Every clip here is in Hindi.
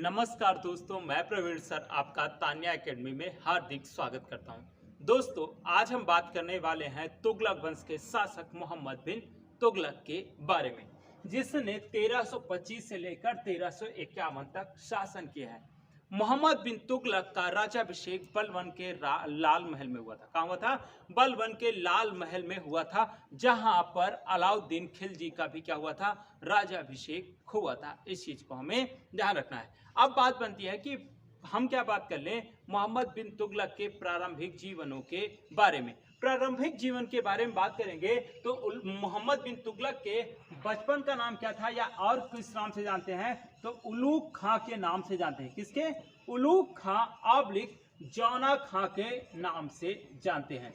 नमस्कार दोस्तों, मैं प्रवीण सर आपका तान्या एकेडमी में हार्दिक स्वागत करता हूं। दोस्तों, आज हम बात करने वाले हैं तुगलक वंश के शासक मोहम्मद बिन तुगलक के बारे में, जिसने 1325 से लेकर 1351 तक शासन किया है। मोहम्मद बिन तुगलक का राज्याभिषेक बलबन के लाल महल में हुआ था। कहाँ हुआ था? बलबन के लाल महल में हुआ था, जहां पर अलाउद्दीन खिलजी का भी क्या हुआ था? राज्याभिषेक हुआ था। इस चीज को हमें ध्यान रखना है। अब बात बनती है कि हम क्या बात कर लें मोहम्मद बिन तुगलक के प्रारंभिक जीवनों के बारे में। प्रारंभिक जीवन के बारे में बात करेंगे तो मोहम्मद बिन तुगलक के बचपन का नाम क्या था, या और किस नाम से जानते हैं? तो उलूग खां के नाम से जानते हैं। किसके? उलूग खां ऑब्लिक जौना खां के नाम से जानते हैं।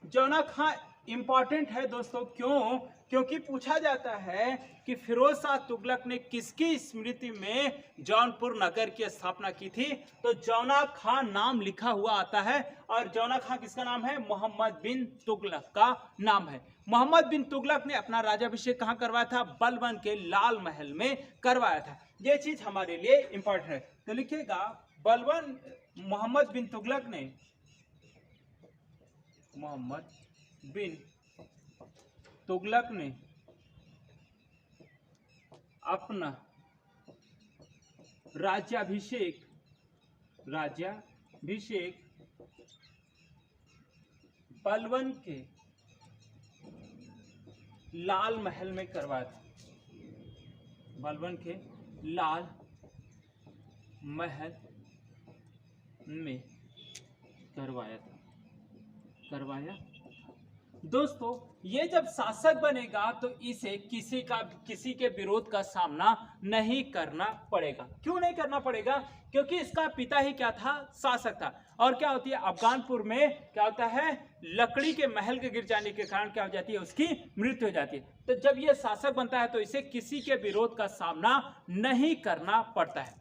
जौना खां इंपॉर्टेंट है दोस्तों, क्यों? क्योंकि पूछा जाता है कि फिरोज शाह तुगलक ने किसकी स्मृति में जौनपुर नगर की स्थापना की थी? तो जौना खां नाम लिखा हुआ आता है, और जौना खां किसका नाम है? मोहम्मद बिन तुगलक का नाम है। मोहम्मद बिन तुगलक ने अपना राज्याभिषेक कहां करवाया था? बलबन के लाल महल में करवाया था। यह चीज हमारे लिए इंपॉर्टेंट है, तो लिखिएगा बलबन मोहम्मद बिन तुगलक ने अपना राज्याभिषेक बलबन के लाल महल में करवाया था। बलबन के लाल महल में करवाया। दोस्तों, ये जब शासक बनेगा तो इसे किसी के विरोध का सामना नहीं करना पड़ेगा। क्यों नहीं करना पड़ेगा? क्योंकि इसका पिता ही क्या था? शासक था। और क्या होती है अफगानपुर में? क्या होता है? लकड़ी के महल के गिर जाने के कारण क्या हो जाती है? उसकी मृत्यु हो जाती है। तो जब यह शासक बनता है तो इसे किसी के विरोध का सामना नहीं करना पड़ता है।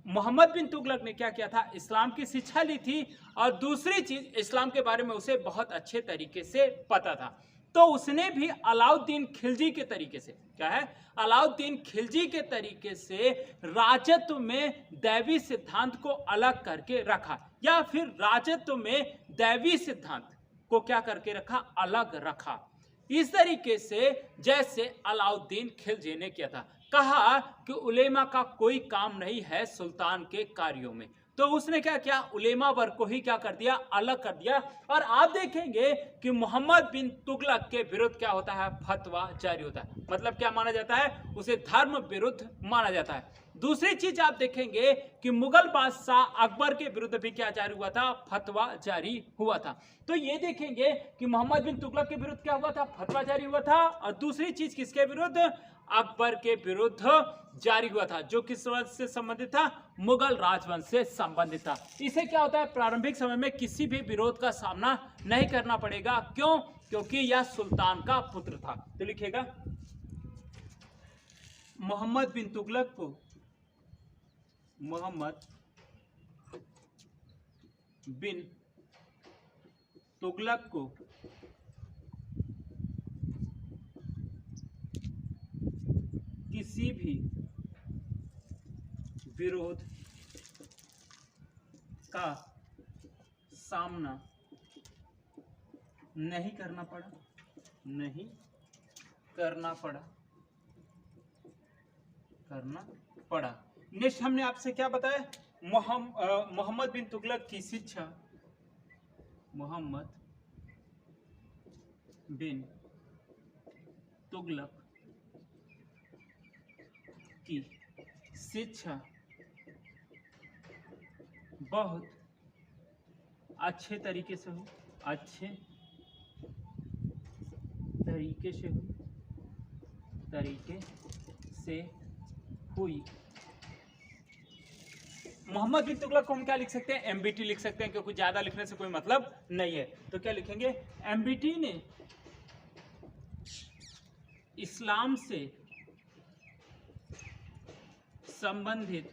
मोहम्मद बिन तुगलक ने क्या किया था? इस्लाम की शिक्षा ली थी, और दूसरी चीज इस्लाम के बारे में उसे बहुत अच्छे तरीके से पता था। तो उसने भी अलाउद्दीन खिलजी के तरीके से, क्या है? अलाउद्दीन खिलजी के तरीके से राजत्व में दैवी सिद्धांत को अलग करके रखा, या फिर राजत्व में दैवी सिद्धांत को क्या करके रखा? अलग रखा। इस तरीके से जैसे अलाउद्दीन खिलजी ने किया था। कहा कि उलेमा का कोई काम नहीं है सुल्तान के कार्यों में, तो उसने क्या किया? उलेमा वर्ग को ही क्या कर दिया? अलग कर दिया। और आप देखेंगे कि मोहम्मद बिन तुगलक के विरुद्ध क्या होता है? फतवा जारी होता है। मतलब क्या माना जाता है? उसे धर्म विरुद्ध माना जाता है। दूसरी चीज आप देखेंगे कि मुगल बादशाह अकबर के विरुद्ध भी क्या जारी हुआ था? फतवा जारी हुआ था। तो ये देखेंगे कि मोहम्मद बिन तुगलक के विरुद्ध क्या हुआ था? फतवा जारी हुआ था। और दूसरी चीज किसके विरुद्ध? अकबर के विरुद्ध जारी हुआ था, जो किस वंश से संबंधित था? मुगल राजवंश से संबंधित था। इसे क्या होता है? प्रारंभिक समय में किसी भी विरोध का सामना नहीं करना पड़ेगा। क्यों? क्योंकि यह सुल्तान का पुत्र था। तो लिखिएगा मोहम्मद बिन तुगलक को किसी भी विरोध का सामना नहीं करना पड़ा। नेक्स्ट हमने आपसे क्या बताया? मोहम्मद बिन तुगलक की शिक्षा। मोहम्मद बिन तुगलक की शिक्षा बहुत अच्छे तरीके से हुई। मोहम्मद बिन तुगलक को हम क्या लिख सकते हैं? एमबीटी लिख सकते हैं, क्योंकि ज्यादा लिखने से कोई मतलब नहीं है। तो क्या लिखेंगे? एमबीटी ने इस्लाम से संबंधित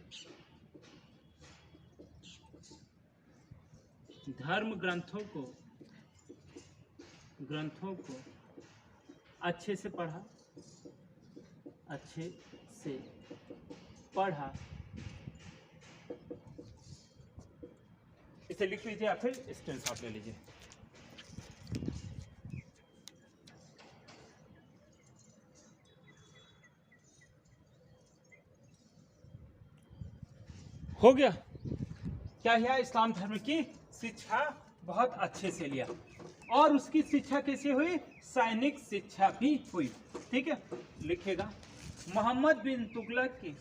धर्म ग्रंथों को अच्छे से पढ़ा इसे लिख लीजिए या फिर स्क्रीनशॉट ले लीजिए। हो गया। क्या है, इस्लाम धर्म की शिक्षा बहुत अच्छे से लिया, और उसकी शिक्षा कैसे हुई, सैनिक शिक्षा भी हुई। ठीक है, लिखिएगा मोहम्मद बिन तुगलक की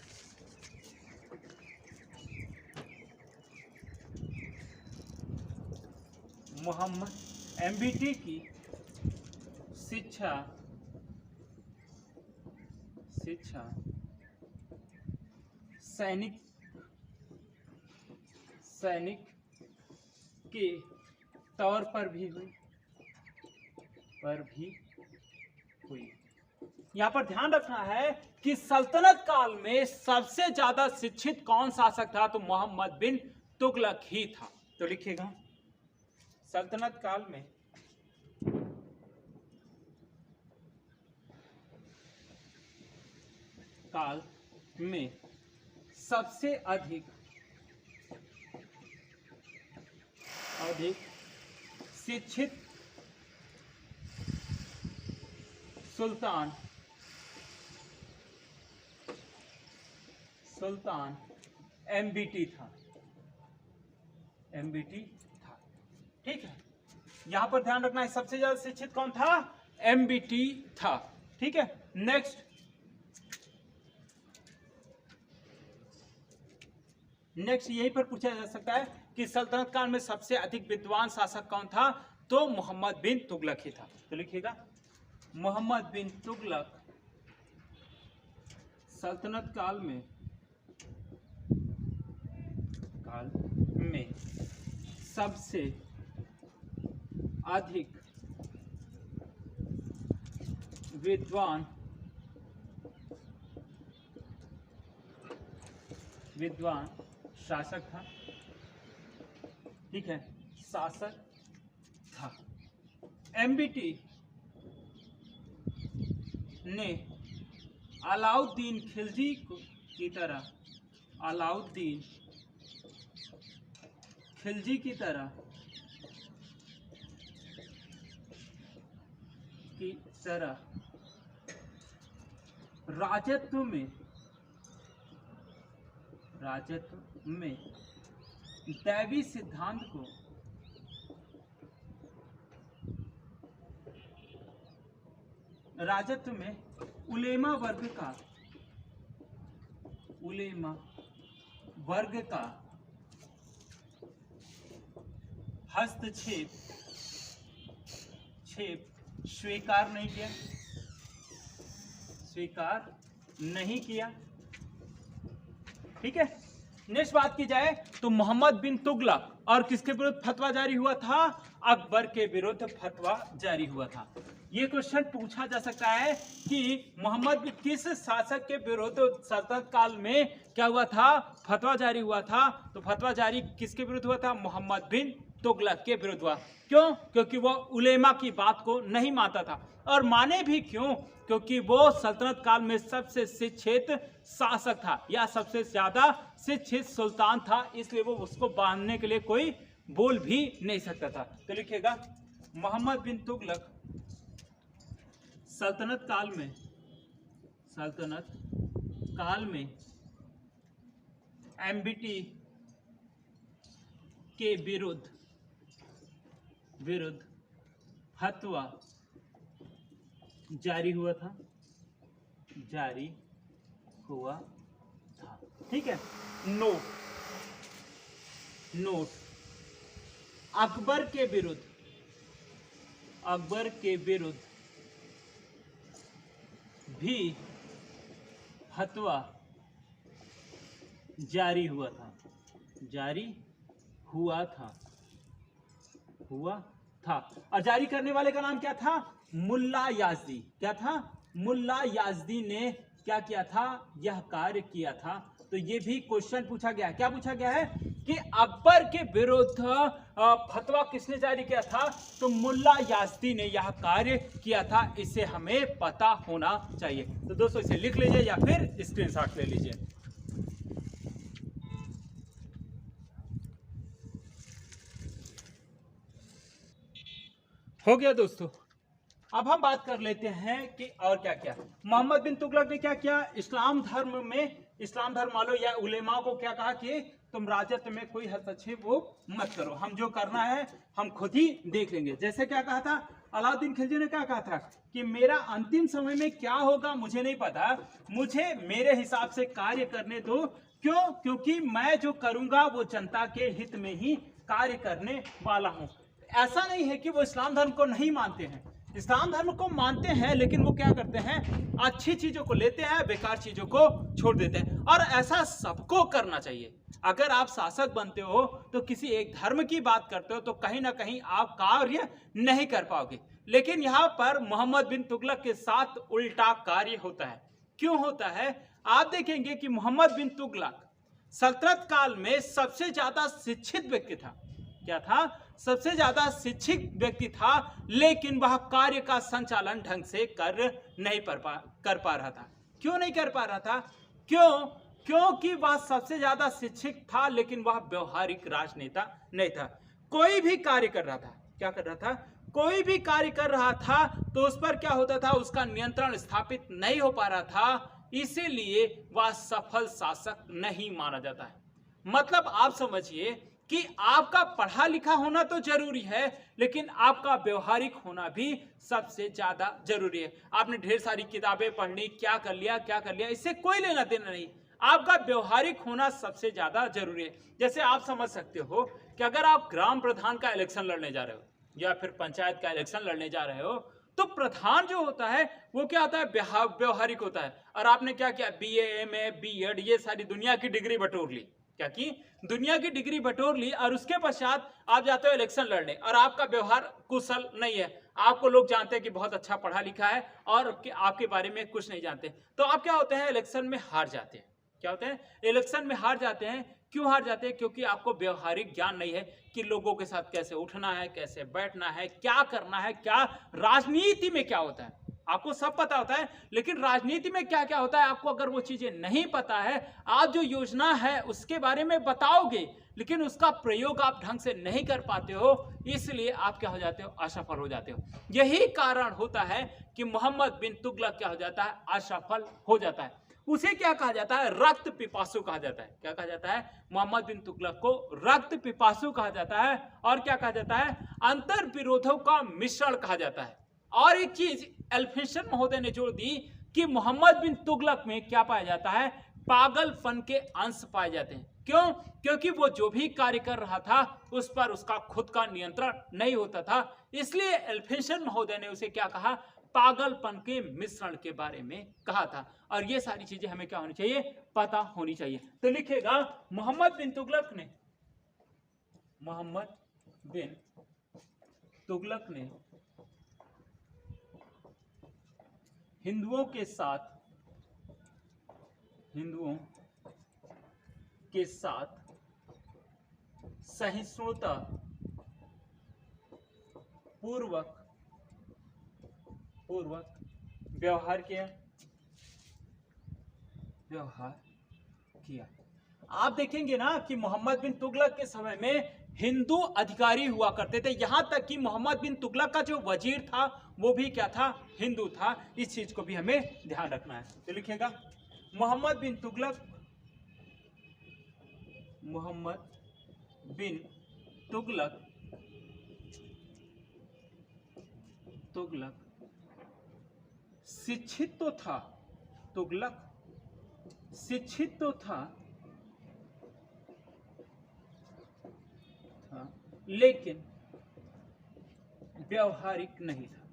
मोहम्मद एमबीटी की शिक्षा सैनिक के तौर पर भी हुई यहाँ पर ध्यान रखना है कि सल्तनत काल में सबसे ज्यादा शिक्षित कौन शासक था, तो मोहम्मद बिन तुगलक ही था। तो लिखिएगा सल्तनत काल में सबसे अधिक शिक्षित सुल्तान एमबीटी था। ठीक है, यहां पर ध्यान रखना है सबसे ज्यादा शिक्षित कौन था, एमबीटी था। ठीक है, नेक्स्ट यहीं पर पूछा जा सकता है कि सल्तनत काल में सबसे अधिक विद्वान शासक कौन था, तो मोहम्मद बिन तुगलक ही था। तो लिखिएगा मोहम्मद बिन तुगलक सल्तनत काल में सबसे अधिक विद्वान शासक था। ठीक है, शासक था। एमबीटी ने अलाउद्दीन खिलजी की तरह राजत्व में दैवी सिद्धांत को राजत्व में उलेमा वर्ग का हस्तक्षेप स्वीकार नहीं किया। ठीक है, नेक्स्ट बात की जाए तो मोहम्मद बिन तुगलक और किसके विरुद्ध फतवा जारी हुआ था, अकबर के विरुद्ध फतवा जारी हुआ था। ये क्वेश्चन पूछा जा सकता है कि मोहम्मद किस शासक के विरुद्ध सल्तनत काल में क्या हुआ था, फतवा जारी हुआ था। तो फतवा जारी किसके विरुद्ध हुआ था, मोहम्मद बिन तुगलक के विरुद्ध हुआ। क्यों, क्योंकि वो उलेमा की बात को नहीं मानता था, और माने भी क्यों, क्योंकि वो सल्तनत काल में सबसे शिक्षित शासक था या सबसे ज्यादा शिक्षित सुल्तान था, इसलिए वो उसको बांधने के लिए कोई बोल भी नहीं सकता था। तो लिखिएगा मोहम्मद बिन तुगलक सल्तनत काल में एमबीटी के विरुद्ध फतवा जारी हुआ था। ठीक है, नोट अकबर के विरुद्ध भी फतवा जारी हुआ था। और जारी करने वाले का नाम क्या था, मुल्ला याजदी। क्या था, मुल्ला याजदी ने क्या किया था, यह कार्य किया था। तो ये भी क्वेश्चन पूछा गया। क्या पूछा गया है कि अकबर के विरुद्ध फतवा किसने जारी किया था, तो मुल्ला याजदी ने यह कार्य किया था। इसे हमें पता होना चाहिए। तो दोस्तों इसे लिख लीजिए या फिर स्क्रीनशॉट ले लीजिए। हो गया दोस्तों। अब हम बात कर लेते हैं कि और क्या क्या मोहम्मद बिन तुगलक ने क्या किया। इस्लाम धर्म वालों या उलेमा को क्या कहा कि तुम राजत्व में कोई हस्तक्षेप वो मत करो, हम जो करना है हम खुद ही देख लेंगे। जैसे क्या कहा था, अलाउद्दीन खिलजी ने क्या कहा था कि मेरा अंतिम समय में क्या होगा मुझे नहीं पता, मुझे मेरे हिसाब से कार्य करने दो। क्यों? क्योंकि मैं जो करूंगा वो जनता के हित में ही कार्य करने वाला हूं। ऐसा नहीं है कि वो इस्लाम धर्म को नहीं मानते हैं, इस्लाम धर्म को मानते हैं, लेकिन वो क्या करते हैं, अच्छी चीजों को लेते हैं, बेकार चीजों को छोड़ देते हैं। और ऐसा सबको करना चाहिए। अगर आप शासक बनते हो तो किसी एक धर्म की बात करते हो तो कहीं ना कहीं आप कार्य नहीं कर पाओगे। लेकिन यहाँ पर मोहम्मद बिन तुगलक के साथ उल्टा कार्य होता है। क्यों होता है? आप देखेंगे कि मोहम्मद बिन तुगलक सल्तनत काल में सबसे ज्यादा शिक्षित व्यक्ति था। क्या था? सबसे ज्यादा शिक्षित व्यक्ति था, लेकिन वह कार्य का संचालन ढंग से कर पा रहा था। क्यों नहीं कर पा रहा था? क्योंकि वह सबसे ज्यादा शिक्षित था, लेकिन वह व्यवहारिक राजनेता नहीं था। कोई भी कार्य कर रहा था, क्या कर रहा था? कोई भी कार्य कर रहा था तो उस पर क्या होता था, उसका नियंत्रण स्थापित नहीं हो पा रहा था, इसीलिए वह सफल शासक नहीं माना जाता है। मतलब आप समझिए कि आपका पढ़ा लिखा होना तो जरूरी है, लेकिन आपका व्यवहारिक होना भी सबसे ज्यादा जरूरी है। आपने ढेर सारी किताबें पढ़ ली, क्या कर लिया, इससे कोई लेना देना नहीं। आपका व्यवहारिक होना सबसे ज्यादा जरूरी है। जैसे आप समझ सकते हो कि अगर आप ग्राम प्रधान का इलेक्शन लड़ने जा रहे हो या फिर पंचायत का इलेक्शन लड़ने जा रहे हो, तो प्रधान जो होता है वो क्या होता है, व्यवहारिक होता है। और आपने क्या किया, BA MA BEd ये सारी दुनिया की डिग्री बटोर ली। क्या की? दुनिया की डिग्री बटोर ली, और उसके पश्चात आप जाते हो इलेक्शन लड़ने, और आपका व्यवहार कुशल नहीं है। आपको लोग जानते हैं कि बहुत अच्छा पढ़ा लिखा है और आपके बारे में कुछ नहीं जानते, तो आप क्या होते हैं, इलेक्शन में हार जाते हैं। क्या होते हैं? इलेक्शन में हार जाते हैं। क्यों हार जाते हैं? क्योंकि आपको व्यवहारिक ज्ञान नहीं है कि लोगों के साथ कैसे उठना है, कैसे बैठना है, क्या करना है, क्या राजनीति में क्या होता है। आपको सब पता होता है, लेकिन राजनीति में क्या क्या होता है आपको अगर वो चीजें नहीं पता है, आप जो योजना है उसके बारे में बताओगे, लेकिन उसका प्रयोग आप ढंग से नहीं कर पाते हो, इसलिए आप क्या हो जाते हो, असफल हो जाते हो। यही कारण होता है कि मोहम्मद बिन तुगलक क्या हो जाता है, असफल हो जाता है। उसे क्या कहा जाता है, रक्त पिपासु कहा जाता है। क्या कहा जाता है? मोहम्मद बिन तुगलक को रक्त पिपासु कहा जाता है। और क्या कहा जाता है, अंतर विरोधों का मिश्रण कहा जाता है। और एक चीज एल्फिंस्टन महोदय ने जोड़ दी कि मोहम्मद बिन तुगलक में क्या पाया जाता है, पागलपन के अंश पाए जाते हैं। क्यों? क्योंकि वो जो भी कार्य कर रहा था उस पर उसका खुद का नियंत्रण नहीं होता था, इसलिए एल्फिंस्टन महोदय ने उसे क्या कहा, पागलपन के मिश्रण के बारे में कहा था। और ये सारी चीजें हमें क्या होनी चाहिए, पता होनी चाहिए। तो लिखेगा मोहम्मद बिन तुगलक ने हिंदुओं के साथ सहिष्णुता पूर्वक व्यवहार किया। आप देखेंगे ना कि मोहम्मद बिन तुगलक के समय में हिंदू अधिकारी हुआ करते थे, यहां तक कि मोहम्मद बिन तुगलक का जो वजीर था वो भी क्या था, हिंदू था। इस चीज को भी हमें ध्यान रखना है। तो लिखेगा मोहम्मद बिन तुगलक शिक्षित तो था, लेकिन व्यवहारिक नहीं था।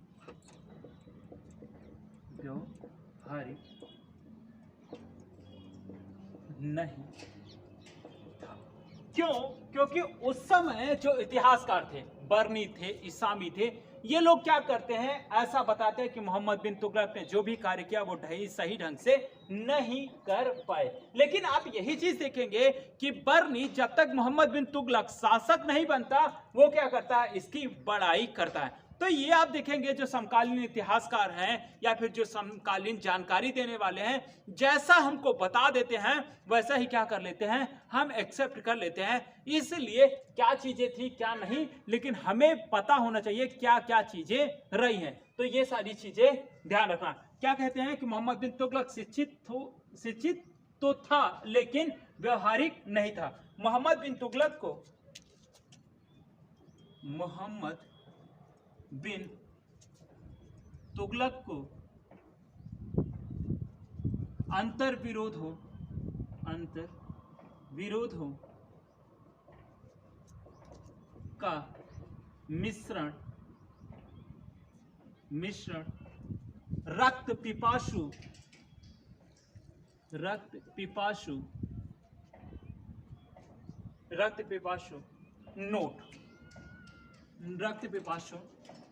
क्यों? क्योंकि उस समय जो इतिहासकार थे, बर्नी थे, इसामी थे, ये लोग क्या करते हैं, ऐसा बताते हैं कि मोहम्मद बिन तुगलक ने जो भी कार्य किया वो सही ढंग से नहीं कर पाए। लेकिन आप यही चीज देखेंगे कि बर्नी जब तक मोहम्मद बिन तुगलक शासक नहीं बनता वो क्या करता है, इसकी बड़ाई करता है। तो ये आप देखेंगे जो समकालीन इतिहासकार हैं या फिर जो समकालीन जानकारी देने वाले हैं, जैसा हमको बता देते हैं वैसा ही क्या कर लेते हैं, हम एक्सेप्ट कर लेते हैं। इसलिए क्या चीजें थी क्या नहीं, लेकिन हमें पता होना चाहिए क्या क्या चीजें रही हैं। तो ये सारी चीजें ध्यान रखना। क्या कहते हैं कि मोहम्मद बिन तुगलक शिक्षित तो था लेकिन व्यवहारिक नहीं था। मोहम्मद बिन तुगलक को अंतर विरोध हो का मिश्रण रक्त पिपासु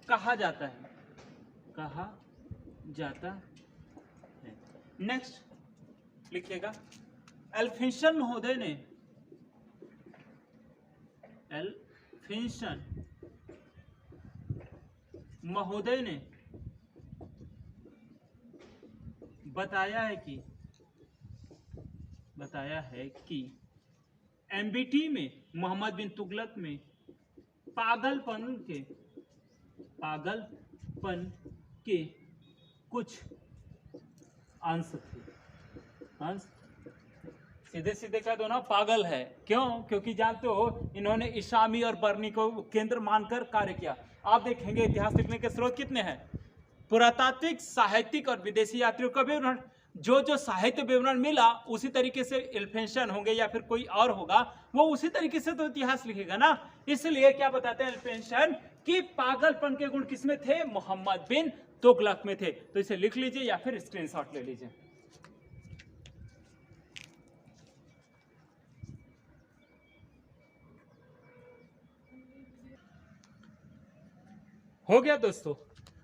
कहा जाता है। नेक्स्ट लिखिएगा, एल्फिंसन महोदय ने बताया है कि एमबीटी में मोहम्मद बिन तुगलक में पागलपन के कुछ अंश थे। सीधे सीधे कह दो ना, पागल है। क्यों? क्योंकि जानते हो इन्होंने इसामी और बर्नी को केंद्र मानकर कार्य किया। आप देखेंगे इतिहास लिखने के स्रोत कितने हैं, पुरातात्विक, साहित्यिक और विदेशी यात्रियों का विवरण। जो साहित्य विवरण मिला उसी तरीके से एल्फिंसन होंगे या फिर कोई और होगा, वो उसी तरीके से तो इतिहास लिखेगा ना। इसलिए क्या बताते हैं एल्फिंसन कि पागलपन के गुण किसमें थे, मोहम्मद बिन तुगलक में थे। तो इसे लिख लीजिए या फिर स्क्रीनशॉट ले लीजिए। हो गया दोस्तों।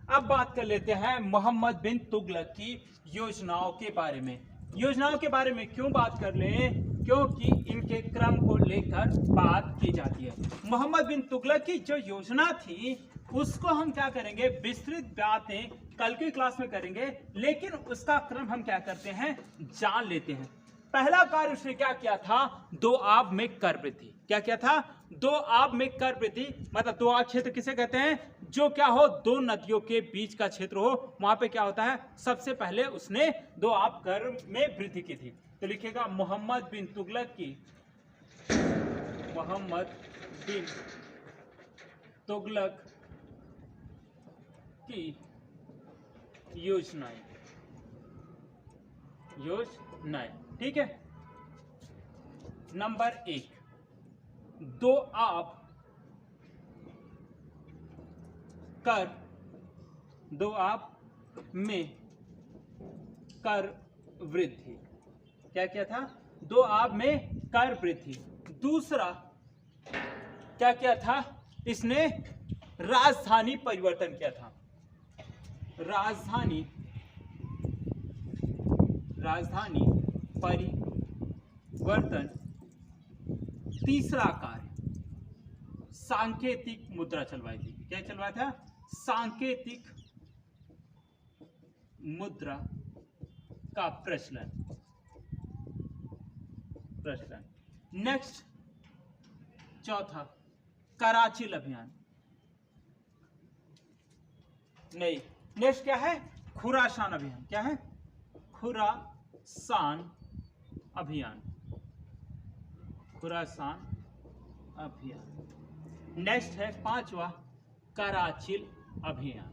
अब बात कर लेते हैं मोहम्मद बिन तुगलक की योजनाओं के बारे में। योजनाओं के बारे में क्यों बात कर लें, क्योंकि इनके क्रम को लेकर बात की जाती है। मोहम्मद बिन तुगलक की जो योजना थी उसको हम क्या करेंगे, विस्तृत बातें कल की क्लास में करेंगे, लेकिन उसका क्रम हम क्या करते हैं, जान लेते हैं। पहला कार्य उसने क्या किया था, दोआब में कर वृद्धि। क्या किया था, दोआब में कर वृद्धि। मतलब दोआब क्षेत्र किसे कहते हैं, जो क्या हो, दो नदियों के बीच का क्षेत्र हो, वहां पे क्या होता है, सबसे पहले उसने दोआब कर में वृद्धि की थी। तो लिखिएगा मोहम्मद बिन तुगलक की योजनाएं। ठीक है। नंबर 1, दोआब में कर वृद्धि। क्या किया था, दोआब में कर वृद्धि। दूसरा क्या किया था, इसने राजधानी परिवर्तन किया था। राजधानी परिवर्तन। तीसरा कार्य सांकेतिक मुद्रा चलवाई थी। क्या चलवाया था, सांकेतिक मुद्रा का प्रचलन। नेक्स्ट, चौथा कराचिल अभियान। नहीं, नेक्स्ट क्या है, खुरासान अभियान। क्या है, खुरासान अभियान। नेक्स्ट है पांचवा, कराचिल अभियान।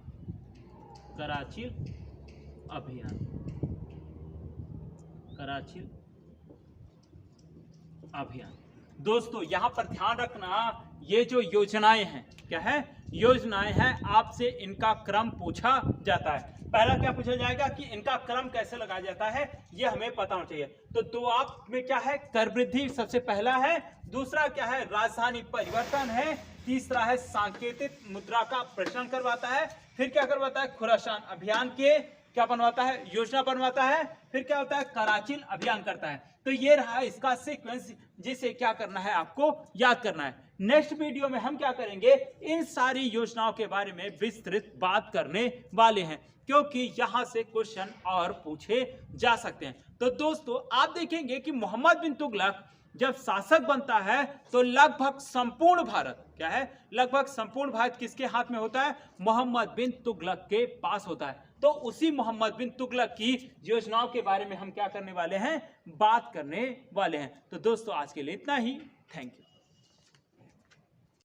दोस्तों यहां पर ध्यान रखना, ये जो योजनाएं हैं, क्या है, योजनाएं हैं, आपसे इनका क्रम पूछा जाता है। पहला क्या पूछा जाएगा कि इनका क्रम कैसे लगाया जाता है, ये हमें पता होना चाहिए। तो दोआब में क्या है, कर वृद्धि सबसे पहला है। दूसरा क्या है, राजधानी परिवर्तन है। तीसरा है सांकेतिक मुद्रा का प्रचलन करवाता है। फिर क्या करवाता है, खुरासान अभियान के क्या बनवाता है, योजना बनवाता है। फिर क्या होता है, कराचिल अभियान करता है। तो ये रहा इसका सीक्वेंस, जिसे क्या करना है, आपको याद करना है। नेक्स्ट वीडियो में हम क्या करेंगे, इन सारी योजनाओं के बारे में विस्तृत बात करने वाले हैं, क्योंकि यहां से क्वेश्चन और पूछे जा सकते हैं। तो दोस्तों आप देखेंगे कि मोहम्मद बिन तुगलक जब शासक बनता है तो लगभग संपूर्ण भारत क्या है, लगभग संपूर्ण भारत किसके हाथ में होता है, मोहम्मद बिन तुगलक के पास होता है। तो उसी मोहम्मद बिन तुगलक की योजनाओं के बारे में हम क्या करने वाले हैं, बात करने वाले हैं। तो दोस्तों आज के लिए इतना ही, थैंक यू।